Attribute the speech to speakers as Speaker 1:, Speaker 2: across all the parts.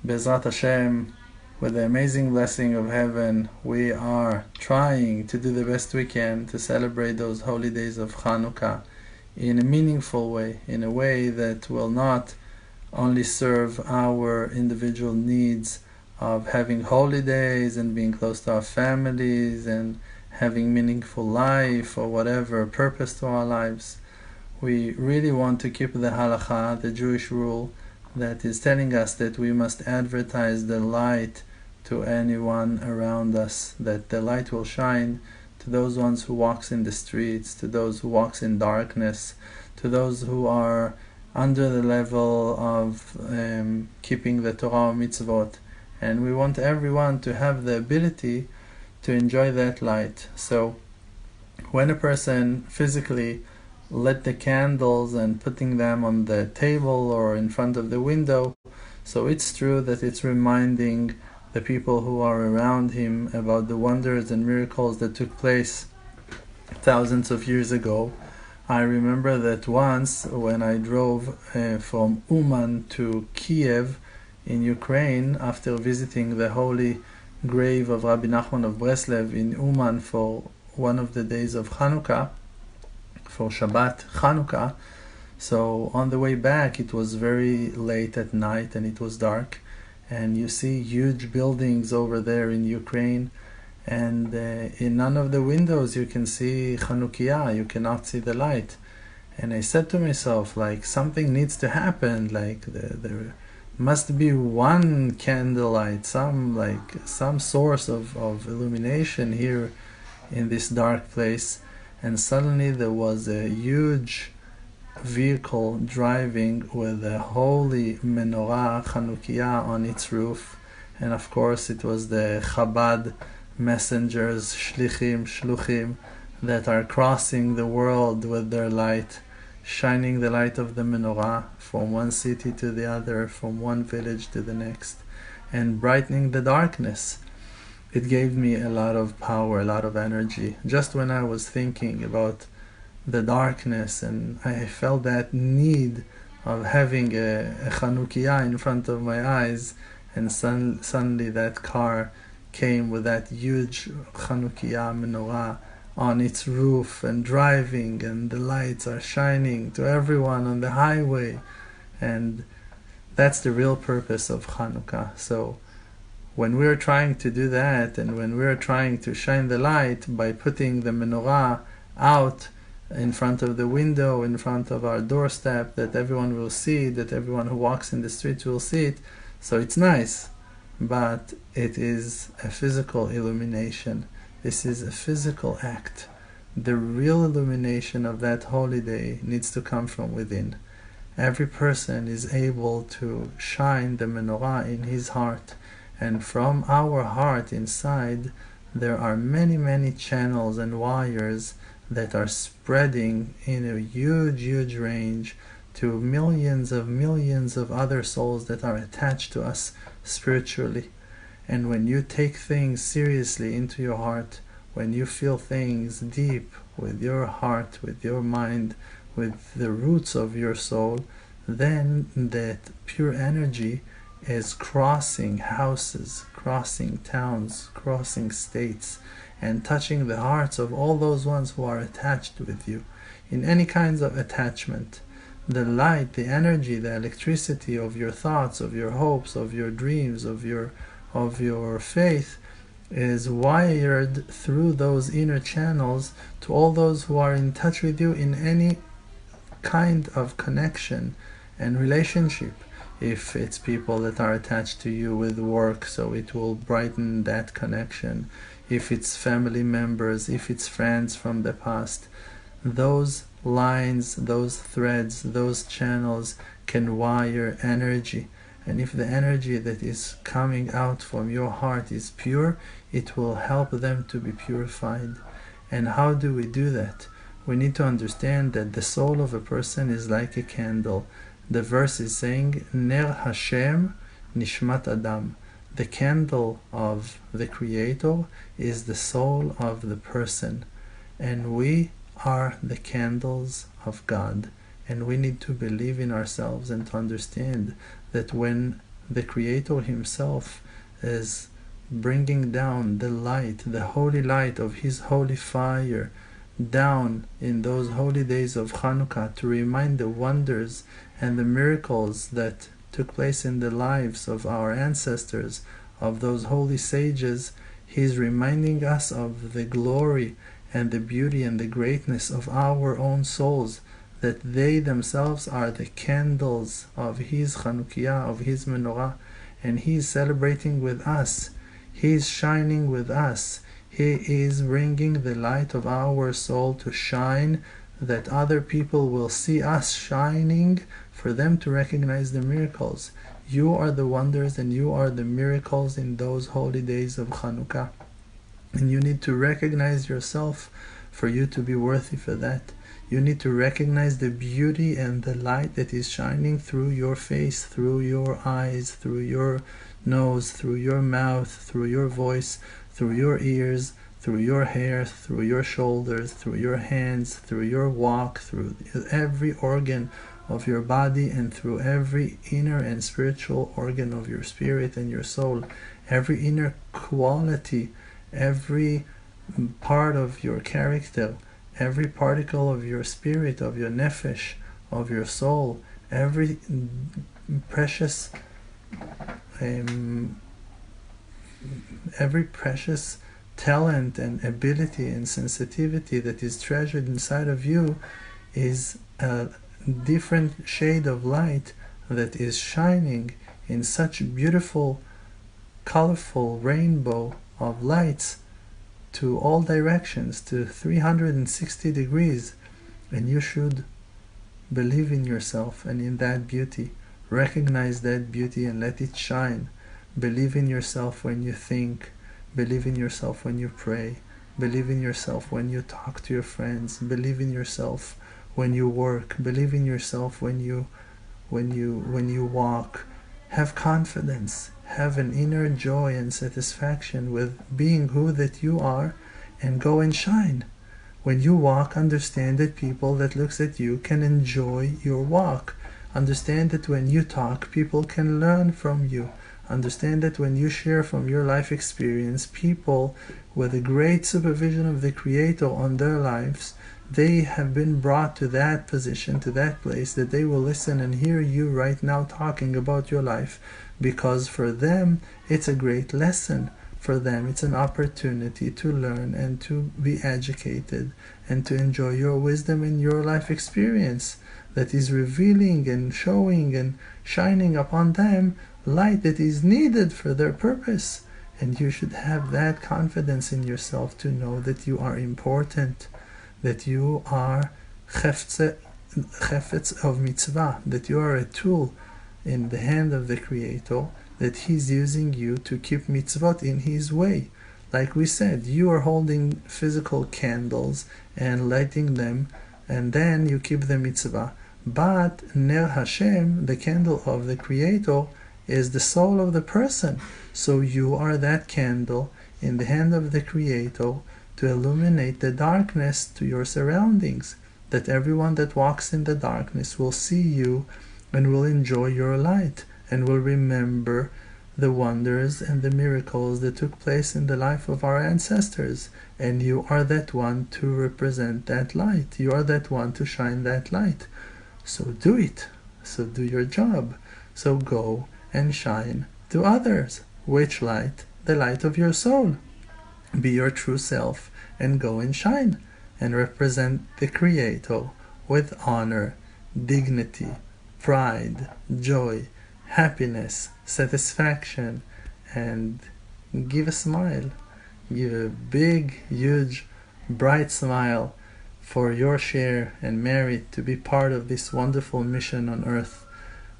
Speaker 1: Bezrat Hashem, with the amazing blessing of heaven, we are trying to do the best we can to celebrate those holy days of Chanukah in a meaningful way, in a way that will not only serve our individual needs of having holy days and being close to our families and having meaningful life or whatever purpose to our lives. We really want to keep the halakha, the Jewish rule, that is telling us that we must advertise the light to anyone around us, that the light will shine to those ones who walks in the streets, to those who walks in darkness, to those who are under the level of keeping the Torah or mitzvot. And we want everyone to have the ability to enjoy that light. So when a person physically lit the candles and putting them on the table or in front of the window, so it's true that it's reminding the people who are around him about the wonders and miracles that took place thousands of years ago. I remember that once when I drove from Uman to Kiev in Ukraine, after visiting the holy grave of Rabbi Nachman of Breslev in Uman for one of the days of Chanukah, for Shabbat Chanukah. So on the way back it was very late at night and it was dark, and you see huge buildings over there in Ukraine, and in none of the windows you can see Chanukiah, you cannot see the light. And I said to myself, like, something needs to happen, like there must be one candlelight, some source of illumination here in this dark place. And suddenly there was a huge vehicle driving with a holy menorah, Chanukiah, on its roof. And of course it was the Chabad messengers, shluchim, that are crossing the world with their light, shining the light of the menorah from one city to the other, from one village to the next, and brightening the darkness. It gave me a lot of power, a lot of energy. Just when I was thinking about the darkness, and I felt that need of having a Chanukiah in front of my eyes, and suddenly that car came with that huge Chanukiah menorah on its roof and driving, and the lights are shining to everyone on the highway. And that's the real purpose of Chanukah. So when we're trying to do that, and when we're trying to shine the light by putting the menorah out in front of the window, in front of our doorstep, that everyone will see, that everyone who walks in the streets will see it, so it's nice, but it is a physical illumination. This is a physical act. The real illumination of that holy day needs to come from within. Every person is able to shine the menorah in his heart, and from our heart inside there are many, many channels and wires that are spreading in a huge range to millions of other souls that are attached to us spiritually. And when you take things seriously into your heart, when you feel things deep with your heart, with your mind, with the roots of your soul, then that pure energy is crossing houses, crossing towns, crossing states, and touching the hearts of all those ones who are attached with you in any kinds of attachment. The light, the energy, the electricity of your thoughts, of your hopes, of your dreams, of your faith is wired through those inner channels to all those who are in touch with you in any kind of connection and relationship. If it's people that are attached to you with work, so it will brighten that connection. If it's family members, if it's friends from the past, those lines, those threads, those channels can wire energy. And if the energy that is coming out from your heart is pure, it will help them to be purified. And how do we do that? We need to understand that the soul of a person is like a candle. The verse is saying, Ner Hashem Nishmat Adam. The candle of the Creator is the soul of the person. And we are the candles of God. And we need to believe in ourselves and to understand that when the Creator Himself is bringing down the light, the holy light of His holy fire, down in those holy days of Chanukah to remind the wonders and the miracles that took place in the lives of our ancestors, of those holy sages. He's reminding us of the glory and the beauty and the greatness of our own souls, that they themselves are the candles of His Chanukiah, of His menorah, and He is celebrating with us. He is shining with us. He is bringing the light of our soul to shine, that other people will see us shining, for them to recognize the miracles. You are the wonders and you are the miracles in those holy days of Chanukah. And you need to recognize yourself for you to be worthy for that. You need to recognize the beauty and the light that is shining through your face, through your eyes, through your nose, through your mouth, through your voice, through your ears, through your hair, through your shoulders, through your hands, through your walk, through every organ of your body, and through every inner and spiritual organ of your spirit and your soul, every inner quality, every part of your character, every particle of your spirit, of your nefesh, of your soul, every precious talent and ability and sensitivity that is treasured inside of you is a different shade of light that is shining in such beautiful, colorful rainbow of lights to all directions, to 360 degrees. And you should believe in yourself and in that beauty. Recognize that beauty and let it shine. Believe in yourself when you think. Believe in yourself when you pray. Believe in yourself when you talk to your friends. Believe in yourself when you work. Believe in yourself when you walk. Have confidence. Have an inner joy and satisfaction with being who that you are, and go and shine. When you walk, understand that people that looks at you can enjoy your walk. Understand that when you talk, people can learn from you. Understand that when you share from your life experience, people with a great supervision of the Creator on their lives, they have been brought to that position, to that place, that they will listen and hear you right now talking about your life, because for them it's a great lesson. For them it's an opportunity to learn and to be educated and to enjoy your wisdom and your life experience that is revealing and showing and shining upon them light that is needed for their purpose. And you should have that confidence in yourself to know that you are important, that you are chefetz of mitzvah, that you are a tool in the hand of the Creator, that He's using you to keep mitzvot in His way. Like we said, you are holding physical candles and lighting them, and then you keep the mitzvah. But Ner Hashem, the candle of the Creator, is the soul of the person. So you are that candle in the hand of the Creator to illuminate the darkness to your surroundings, that everyone that walks in the darkness will see you and will enjoy your light and will remember the wonders and the miracles that took place in the life of our ancestors. And you are that one to represent that light. You are that one to shine that light. So do it. So do your job. So go and shine to others. Which light? The light of your soul. Be your true self and go and shine and represent the Creator with honor, dignity, pride, joy, happiness, satisfaction, and give a smile. Give a big, huge, bright smile for your share and merit to be part of this wonderful mission on earth,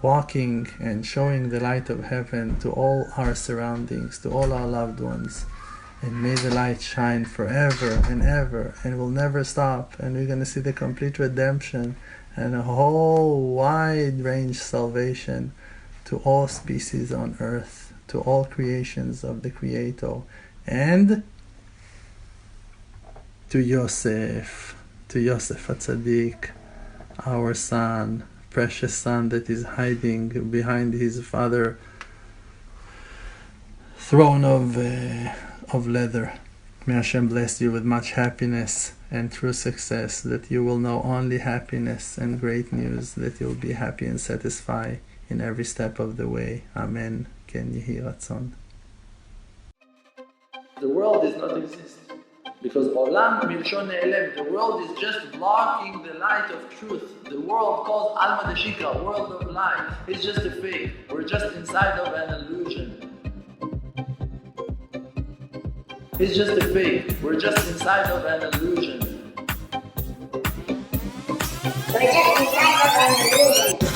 Speaker 1: walking and showing the light of heaven to all our surroundings, to all our loved ones. And may the light shine forever and ever and will never stop. And we're going to see the complete redemption and a whole wide range salvation to all species on earth, to all creations of the Creator, and to Yosef HaTzadik, our son, precious son that is hiding behind his father throne of leather. May Hashem bless you with much happiness and true success, that you will know only happiness and great news, that you'll be happy and satisfied in every step of the way. Amen. Ken Yehi Ratzon.
Speaker 2: The world does not exist. Because Olam Milshon Ne'elem, the world is just blocking the light of truth. The world called Alma Deshika, world of light, is just a fake. We're just inside of an illusion. It's just a fake. We're just inside of an illusion.
Speaker 3: We're just inside of an illusion.